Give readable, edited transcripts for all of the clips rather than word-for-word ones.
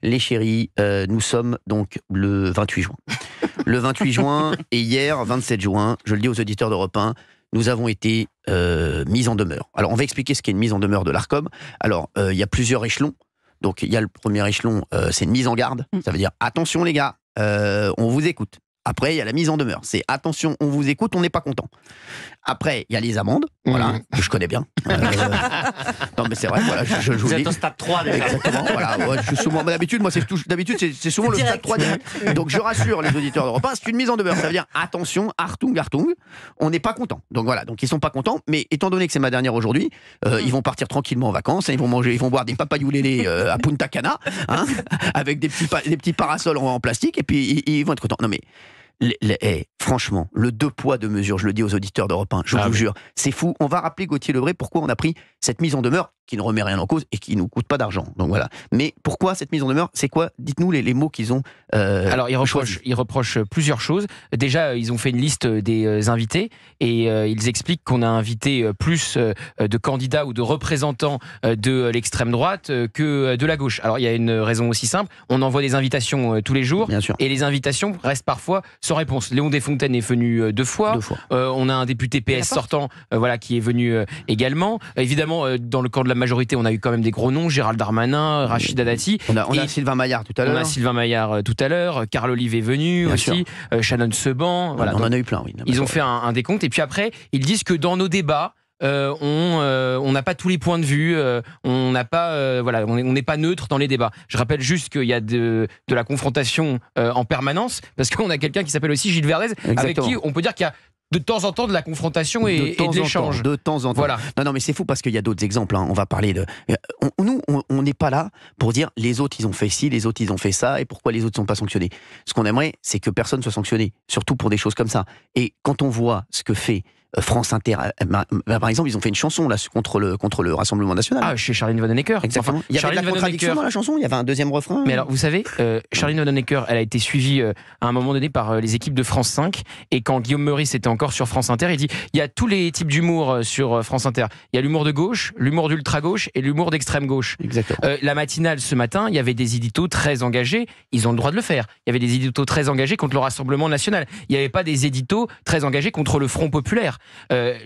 Les chéris, nous sommes donc le 28 juin. Le 28 juin et hier, 27 juin, je le dis aux auditeurs d'Europe 1, nous avons été mis en demeure. Alors, on va expliquer ce qu'est une mise en demeure de l'Arcom. Alors, il y a plusieurs échelons. Donc, il y a le premier échelon, c'est une mise en garde. Ça veut dire, attention les gars, on vous écoute. Après, il y a la mise en demeure. C'est attention, on vous écoute, on n'est pas content. Après, il y a les amendes, voilà, que je connais bien. Non, mais c'est vrai, voilà, je vous Vous dis. êtes au stade 3 déjà. Exactement, voilà. Ouais, je suis souvent, d'habitude, c'est souvent le stade 3 direct. Donc, je rassure les auditeurs d'Europe 1, c'est une mise en demeure. Ça veut dire, attention, Artung, on n'est pas content. Donc voilà, donc ils sont pas contents, mais étant donné que c'est ma dernière aujourd'hui, ils vont partir tranquillement en vacances, ils vont manger, ils vont boire des papayoulélés à Punta Cana, hein, avec des petits parasols en plastique, et puis ils vont être contents. Non mais, franchement, le 2 poids 2 mesures, je le dis aux auditeurs d'Europe 1, je vous jure, c'est fou. On va rappeler Gauthier Lebret pourquoi on a pris cette mise en demeure qui ne remet rien en cause et qui ne nous coûte pas d'argent. Donc voilà. Mais pourquoi cette mise en demeure? C'est quoi? Dites-nous les mots qu'ils ont. Alors ils reprochent plusieurs choses. Déjà, ils ont fait une liste des invités et ils expliquent qu'on a invité plus de candidats ou de représentants de l'extrême droite que de la gauche. Alors il y a une raison aussi simple. On envoie des invitations tous les jours. Bien sûr. Et les invitations restent parfois sans réponse. Léon Desfontaines est venu 2 fois. On a un député PS sortant qui est venu également. Évidemment, dans le camp de la majorité, on a eu quand même des gros noms, Gérald Darmanin, Rachida Dati. On a Sylvain Maillard tout à l'heure. On a Sylvain Maillard tout à l'heure, Carl Olive est venu Bien aussi, Shannon Seban. Voilà. On en a eu plein, oui. Ils ont fait un décompte et puis après, ils disent que dans nos débats, on n'a pas tous les points de vue, on n'a pas, on n'est pas neutre dans les débats. Je rappelle juste qu'il y a de la confrontation en permanence, parce qu'on a quelqu'un qui s'appelle aussi Gilles Verdez, avec qui on peut dire qu'il y a de temps en temps de la confrontation et de l'échange. De temps en temps. Voilà. Non, mais c'est fou parce qu'il y a d'autres exemples. Hein. On va parler de. On n'est pas là pour dire les autres ils ont fait ci, les autres ils ont fait ça, et pourquoi les autres ne sont pas sanctionnés. Ce qu'on aimerait, c'est que personne soit sanctionné, surtout pour des choses comme ça. Et quand on voit ce que fait France Inter, par exemple, ils ont fait une chanson là contre le Rassemblement National. Ah, chez Charline Vanhoenacker. Exactement. Enfin, il y avait de la contradiction dans la chanson. Il y avait un deuxième refrain. Mais alors, vous savez, Charline Vanhoenacker, elle a été suivie à un moment donné par les équipes de France 5. Et quand Guillaume Meurice était encore sur France Inter, il dit il y a tous les types d'humour sur France Inter. Il y a l'humour de gauche, l'humour d'ultra gauche et l'humour d'extrême gauche. Exactement. La matinale ce matin, il y avait des éditos très engagés. Ils ont le droit de le faire. Il y avait des éditos très engagés contre le Rassemblement National. Il n'y avait pas des éditos très engagés contre le Front Populaire.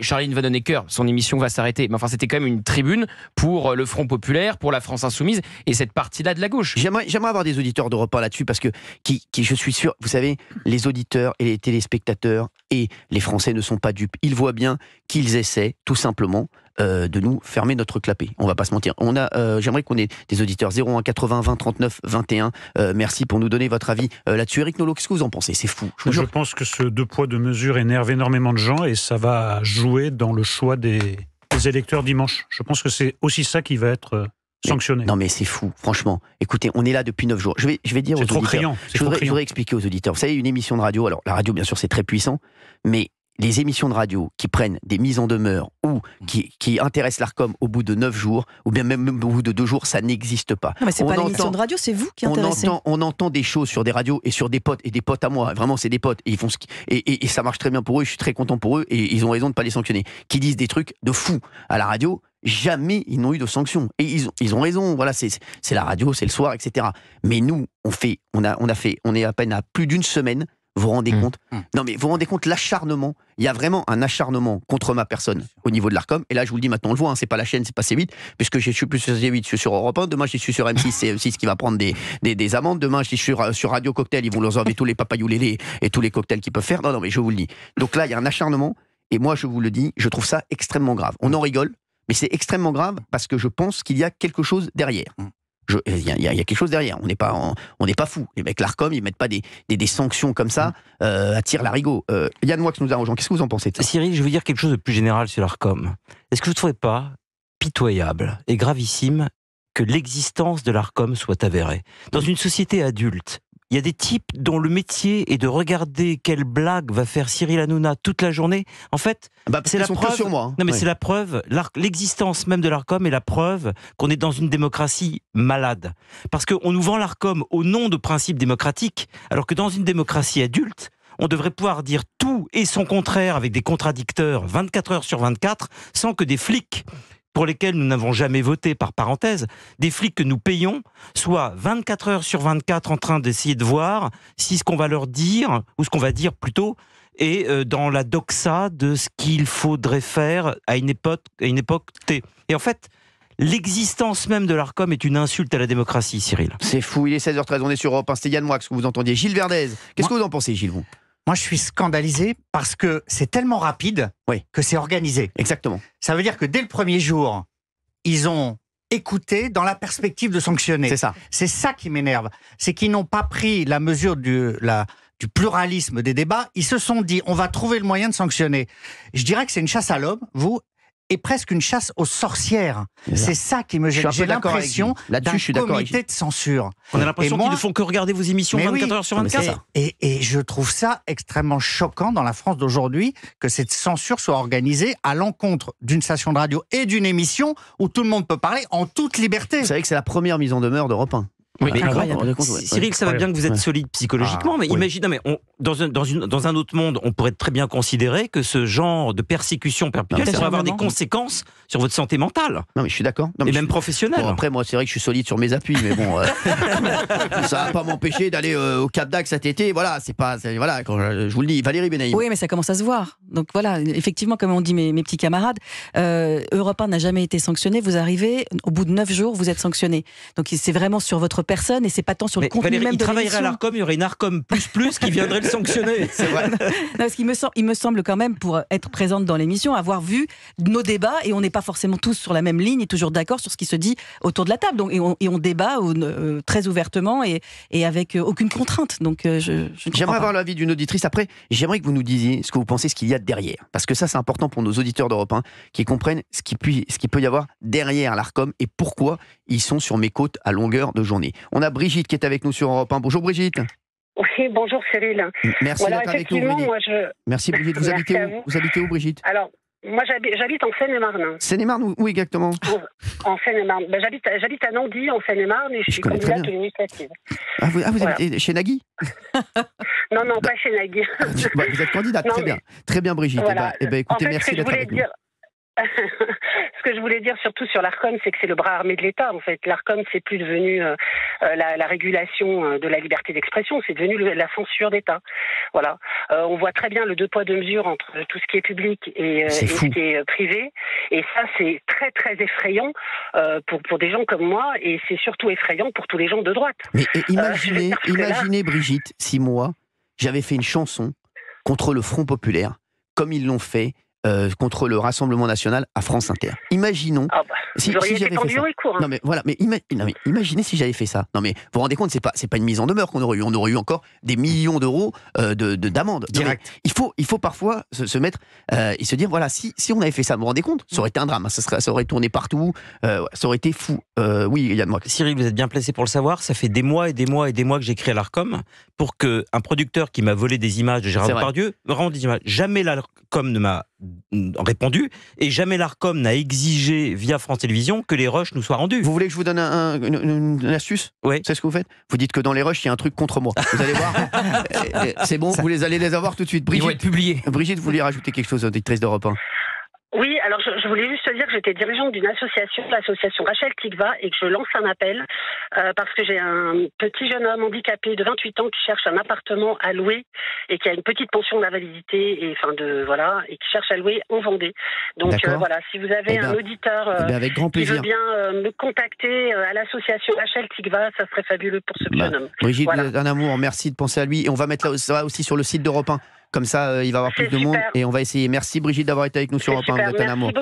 Charline Vanhoenacker, son émission va s'arrêter. Mais enfin, c'était quand même une tribune pour le Front Populaire, pour la France Insoumise et cette partie-là de la gauche. J'aimerais avoir des auditeurs d'Europe 1 là-dessus parce que je suis sûr, vous savez, les auditeurs et les téléspectateurs et les Français ne sont pas dupes. Ils voient bien qu'ils essaient tout simplement de nous fermer notre clapet. On va pas se mentir. J'aimerais qu'on ait des auditeurs 01 80 20 39 21. Merci pour nous donner votre avis là-dessus. Éric Nolot, qu'est-ce que vous en pensez? C'est fou. Je pense que ce 2 poids 2 mesures énerve énormément de gens et ça va jouer dans le choix des électeurs dimanche. Je pense que c'est aussi ça qui va être sanctionné. Non mais c'est fou, franchement. Écoutez, on est là depuis 9 jours. Je vais dire aux auditeurs. Criant. Je voudrais expliquer aux auditeurs. Vous savez, une émission de radio, alors la radio bien sûr c'est très puissant, mais les émissions de radio qui prennent des mises en demeure ou qui intéressent l'Arcom au bout de 9 jours, ou bien même au bout de 2 jours, ça n'existe pas. Non, mais c'est pas l'émission de radio, c'est vous qui intéressez. On entend des choses sur des radios et sur des potes, et des potes à moi, vraiment c'est des potes, et ils font et ça marche très bien pour eux, je suis très content pour eux, et ils ont raison de ne pas les sanctionner. Qui disent des trucs de fous à la radio, jamais ils n'ont eu de sanctions. Et ils ont raison, voilà, c'est la radio, c'est le soir, etc. Mais nous, on est à peine à plus d'une semaine. Vous vous rendez compte? Non mais vous vous rendez compte l'acharnement? Il y a vraiment un acharnement contre ma personne au niveau de l'Arcom. Et là je vous le dis maintenant, on le voit, hein, c'est pas la chaîne, c'est pas C8, puisque je suis plus sur C8, je suis sur Europe 1. Demain je suis sur M6, c'est M6 qui va prendre des amendes. Demain je suis sur Radio Cocktail, ils vont leur enlever tous les papayoulélés et tous les cocktails qu'ils peuvent faire. Non mais je vous le dis. Donc là il y a un acharnement, et moi je vous le dis, je trouve ça extrêmement grave. On en rigole, mais c'est extrêmement grave parce que je pense qu'il y a quelque chose derrière. Il y a quelque chose derrière. On n'est pas fous. Les mecs l'Arcom, ils mettent pas des sanctions comme ça à tire-larigot. Yann Moix nous a rejoint. Qu'est-ce que vous en pensez de ça? Cyril, je veux dire quelque chose de plus général sur l'Arcom. Est-ce que vous ne trouvez pas pitoyable et gravissime que l'existence de l'Arcom soit avérée? Dans une société adulte, il y a des types dont le métier est de regarder quelle blague va faire Cyril Hanouna toute la journée. En fait, c'est la preuve. Sur moi, hein. Non, mais c'est la preuve. L'existence même de l'Arcom est la preuve qu'on est dans une démocratie malade. Parce qu'on nous vend l'Arcom au nom de principes démocratiques, alors que dans une démocratie adulte, on devrait pouvoir dire tout et son contraire avec des contradicteurs 24 heures sur 24, sans que des flics pour lesquels nous n'avons jamais voté, par parenthèse, des flics que nous payons, soit 24 heures sur 24 en train d'essayer de voir si ce qu'on va leur dire, ou ce qu'on va dire plutôt, est dans la doxa de ce qu'il faudrait faire à une époque T. Et en fait, l'existence même de l'ARCOM est une insulte à la démocratie, Cyril. C'est fou, il est 16h13, on est sur Europe 1, c'était Yann Moix que vous entendiez. Gilles Verdez, qu'est-ce que vous en pensez, Gilles, vous ? Moi, je suis scandalisé parce que c'est tellement rapide que c'est organisé. Exactement. Ça veut dire que dès le premier jour, ils ont écouté dans la perspective de sanctionner. C'est ça. C'est ça qui m'énerve. C'est qu'ils n'ont pas pris la mesure du pluralisme des débats. Ils se sont dit, on va trouver le moyen de sanctionner. Je dirais que c'est une chasse à l'homme, et presque une chasse aux sorcières. C'est ça qui me gêne. J'ai l'impression d'un comité de censure. On a l'impression qu'ils ne font que regarder vos émissions 24 heures sur 24. Et je trouve ça extrêmement choquant dans la France d'aujourd'hui que cette censure soit organisée à l'encontre d'une station de radio et d'une émission où tout le monde peut parler en toute liberté. Vous savez que c'est la première mise en demeure d'Europe 1. Oui, Cyril, ça va bien que vous êtes solide psychologiquement, mais imaginez, dans un autre monde, on pourrait très bien considérer que ce genre de persécution perpétuelle, ça va avoir des conséquences sur votre santé mentale. Non, mais je suis d'accord. Et même professionnelle. Bon, après, moi, c'est vrai que je suis solide sur mes appuis, mais bon, ça va pas m'empêcher d'aller au Cap d'Agde cet été. Voilà, voilà, quand je vous le dis, Valérie Benaïm. Oui, mais ça commence à se voir. Donc voilà, effectivement, comme on dit mes petits camarades, Europe 1 n'a jamais été sanctionné. Vous arrivez, au bout de 9 jours, vous êtes sanctionné. Donc c'est vraiment sur votre personne et c'est pas tant sur le contenu Valérie, même de l'émission. Il travaillerait à l'ARCOM, il y aurait une ARCOM plus qui viendrait le sanctionner. C'est vrai. Non, parce qu'il me semble quand même, pour être présente dans l'émission, avoir vu nos débats, et on n'est pas forcément tous sur la même ligne et toujours d'accord sur ce qui se dit autour de la table. Donc, et on débat très ouvertement et avec aucune contrainte. Donc j'aimerais avoir l'avis d'une auditrice. Après, j'aimerais que vous nous disiez ce que vous pensez, ce qu'il y a derrière. Parce que ça, c'est important pour nos auditeurs d'Europe 1 qui comprennent ce qu'il peut y avoir derrière l'ARCOM et pourquoi ils sont sur mes côtes à longueur de journée. On a Brigitte qui est avec nous sur Europe 1. Bonjour Brigitte. Oui, bonjour Cyril. Merci d'être avec nous. Merci Brigitte. Vous habitez où Brigitte ? Alors, moi j'habite en Seine-et-Marne. Seine-et-Marne, où exactement ? En Seine-et-Marne. Ben, j'habite à Nandy en Seine-et-Marne et je suis candidate aux législatives. Ah, vous habitez chez Nagui ? Non, pas chez Nagui. Vous êtes candidate, très bien. Très bien Brigitte. Voilà. Écoutez, merci d'être avec nous. Ce que je voulais dire surtout sur l'ARCOM, c'est que c'est le bras armé de l'État. En fait, l'ARCOM, c'est plus devenu la régulation de la liberté d'expression, c'est devenu la censure d'État. Voilà. On voit très bien le deux poids deux mesures entre tout ce qui est public et ce qui est privé. Et ça, c'est très très effrayant pour des gens comme moi, et c'est surtout effrayant pour tous les gens de droite. Mais imaginez Brigitte, si moi j'avais fait une chanson contre le Front Populaire, comme ils l'ont fait. Contre le Rassemblement National à France Inter. Imaginons si j'avais fait ça. Court, hein. Non mais voilà, imaginez si j'avais fait ça. Non mais vous vous rendez compte, c'est pas une mise en demeure qu'on aurait eu. On aurait eu encore des millions d'euros d'amende. Direct. Il faut parfois se mettre et se dire voilà, si on avait fait ça, vous vous rendez compte, ça aurait été un drame. Ça aurait tourné partout. Ça aurait été fou. Oui, Yann Moix. Cyril, vous êtes bien placé pour le savoir. Ça fait des mois et des mois et des mois que j'écris à l'ARCOM pour qu'un producteur qui m'a volé des images de Gérard Depardieu me rende des images. Jamais l'ARCOM ne m'a répondu et jamais l'ARCOM n'a exigé via France Télévisions que les rushs nous soient rendus. Vous voulez que je vous donne une astuce ? Oui. C'est ce que vous faites ? Vous dites que dans les rushs il y a un truc contre moi. Vous allez voir. C'est bon, vous allez les avoir tout de suite. Brigitte, ils vont être publiés. Brigitte, vous vouliez rajouter quelque chose, auditrice d'Europe 1 ? Oui, alors je voulais juste te dire que j'étais dirigeante d'une association, l'association Rachel Tikva, et que je lance un appel parce que j'ai un petit jeune homme handicapé de 28 ans qui cherche un appartement à louer et qui a une petite pension d'invalidité et et qui cherche à louer en Vendée. Donc voilà, si vous avez un auditeur avec grand qui plaisir. veut bien me contacter à l'association Rachel Tikva, ça serait fabuleux pour ce jeune homme. Brigitte, vous êtes un amour, merci de penser à lui et on va mettre ça aussi sur le site d'Europe 1. Comme ça, il va y avoir plus de monde et on va essayer. Merci Brigitte d'avoir été avec nous sur Europe 1. Vous êtes un amour.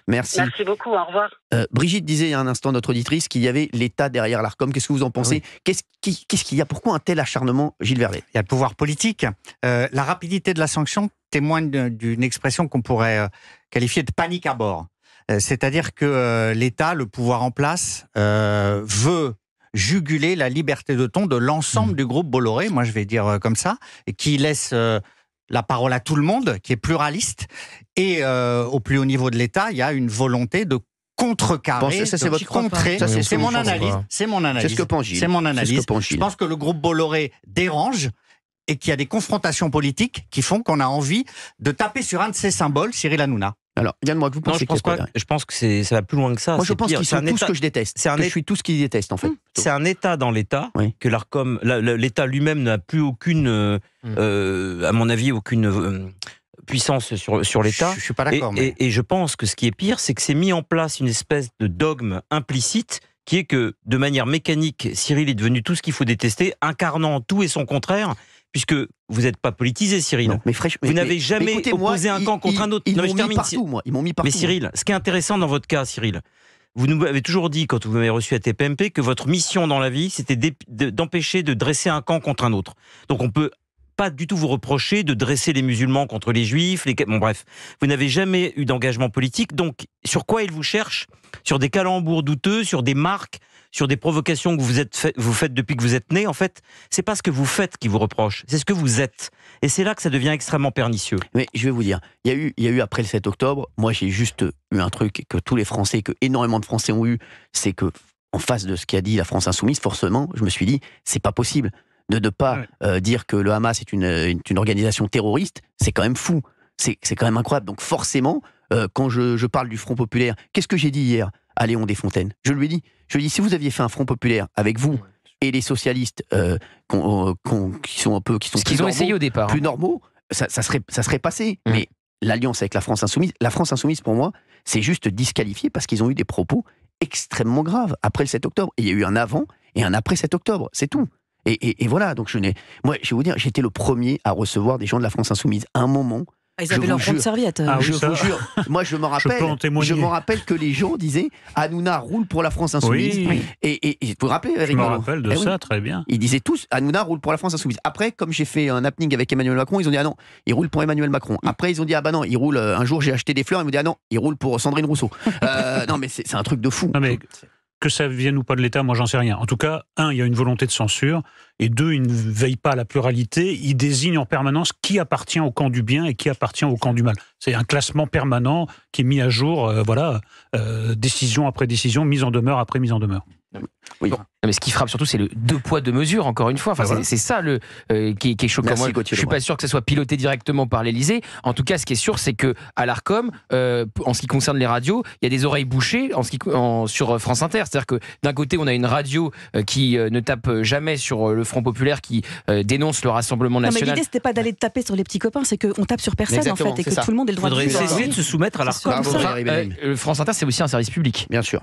Merci beaucoup, au revoir. Brigitte disait il y a un instant, notre auditrice, qu'il y avait l'État derrière l'ARCOM. Qu'est-ce que vous en pensez ? Qu'est-ce qu'il y a ? Pourquoi un tel acharnement, Gilles Verdez ? Il y a le pouvoir politique. La rapidité de la sanction témoigne d'une expression qu'on pourrait qualifier de panique à bord. C'est-à-dire que l'État, le pouvoir en place, veut juguler la liberté de ton de l'ensemble du groupe Bolloré, moi je vais dire comme ça, et qui laisse la parole à tout le monde, qui est pluraliste, et au plus haut niveau de l'État, il y a une volonté de contrecarrer, de contrer. C'est mon analyse. C'est mon analyse. C'est ce que pense Gilles. C'est mon analyse. Je pense que le groupe Bolloré dérange et qu'il y a des confrontations politiques qui font qu'on a envie de taper sur un de ces symboles, Cyril Hanouna. Alors, Yann, moi, vous Non, pensez je pense qu'il y a pas. quoi, Je pense que ça va plus loin que ça. moi, je C'est pense pire. qu'ils C'est sont un tous état- que je déteste. c'est un Que é- je suis tous qu'ils détestent, en fait. C'est un État dans l'État Oui. que l'Arcom, l'État lui-même n'a plus aucune, à mon avis, aucune puissance sur l'État. Je suis pas Et, d'accord. mais... et je pense que ce qui est pire, c'est que c'est mis en place une espèce de dogme implicite qui est que, de manière mécanique, Cyril est devenu tout ce qu'il faut détester, incarnant tout et son contraire, puisque vous n'êtes pas politisé, Cyril. Non, mais fraîche, Vous n'avez jamais écoutez-moi, opposé un camp contre un autre. Ils Non, mais m'ont je mis termine, partout, moi. Ils m'ont mis partout. Mais Cyril, ce qui est intéressant dans votre cas, Cyril, vous nous avez toujours dit, quand vous m'avez reçu à TPMP, que votre mission dans la vie, c'était d'empêcher de dresser un camp contre un autre. Donc on peut pas du tout vous reprocher de dresser les musulmans contre les juifs. Bon bref, vous n'avez jamais eu d'engagement politique. Donc sur quoi ils vous cherchent? Sur des calembours douteux, sur des marques, sur des provocations que vous faites depuis que vous êtes né. En fait, c'est pas ce que vous faites qui vous reproche, c'est ce que vous êtes. Et c'est là que ça devient extrêmement pernicieux. Mais je vais vous dire, il y a eu après le 7 octobre, moi j'ai juste eu un truc que tous les Français, que énormément de Français ont eu, c'est que en face de ce qu'a dit la France Insoumise, forcément, je me suis dit, c'est pas possible de ne pas dire que le Hamas est une organisation terroriste, c'est quand même fou, c'est quand même incroyable. Donc forcément, quand je parle du Front Populaire, qu'est-ce que j'ai dit hier à Léon Desfontaines? Je lui ai dit, si vous aviez fait un Front Populaire avec vous et les socialistes qui sont un peu, qui sont Ce qu'ils ont essayé au départ. plus normaux, ça serait passé. Mais l'alliance avec la France Insoumise, pour moi, c'est juste disqualifié parce qu'ils ont eu des propos extrêmement graves après le 7 octobre. Et il y a eu un avant et un après 7 octobre, c'est tout. Et voilà, donc moi, je vais vous dire, j'étais le premier à recevoir des gens de la France Insoumise. À un moment, Ils avaient leur compte serviette. Ah oui, je ça. vous jure, moi je me rappelle, peux en témoigner. je me rappelle que les gens disaient Hanouna roule pour la France Insoumise. Oui. Et vous vous rappelez, Je Eric me Nolot rappelle de Eh oui. ça, très bien. Ils disaient tous Hanouna roule pour la France Insoumise. Après, comme j'ai fait un happening avec Emmanuel Macron, ils ont dit ah non, il roule pour Emmanuel Macron. Après, ils ont dit ah bah non, il roule. Un jour, j'ai acheté des fleurs, ils m'ont dit ah non, il roule pour Sandrine Rousseau. Non mais c'est un truc de fou. Non, mais que ça vienne ou pas de l'État, moi j'en sais rien. En tout cas, un, il y a une volonté de censure, et deux, ils ne veillent pas à la pluralité, ils désignent en permanence qui appartient au camp du bien et qui appartient au camp du mal. C'est un classement permanent qui est mis à jour, décision après décision, mise en demeure après mise en demeure. Oui. Bon. Mais ce qui frappe surtout, c'est le 2 poids 2 mesures, encore une fois. Enfin, Voilà. c'est ça qui est choquant. Merci, Moi, Gauthier je suis pas sûr que ce soit piloté directement par l'Élysée. En tout cas, ce qui est sûr, c'est que à l'Arcom, en ce qui concerne les radios, il y a des oreilles bouchées sur France Inter. C'est-à-dire que d'un côté, on a une radio qui ne tape jamais sur le Front Populaire, qui dénonce le Rassemblement Non, mais national. l'idée, c'était pas d'aller taper sur les petits copains, c'est qu'on tape sur personne, Exactement, en fait, et c'est que ça. tout le monde ait le droit de Il faudrait vivre. essayer de se soumettre à C'est l'Arcom. sûr. Bravo, ça. Valérie Bellamy. France Inter, c'est aussi un service public. Bien sûr.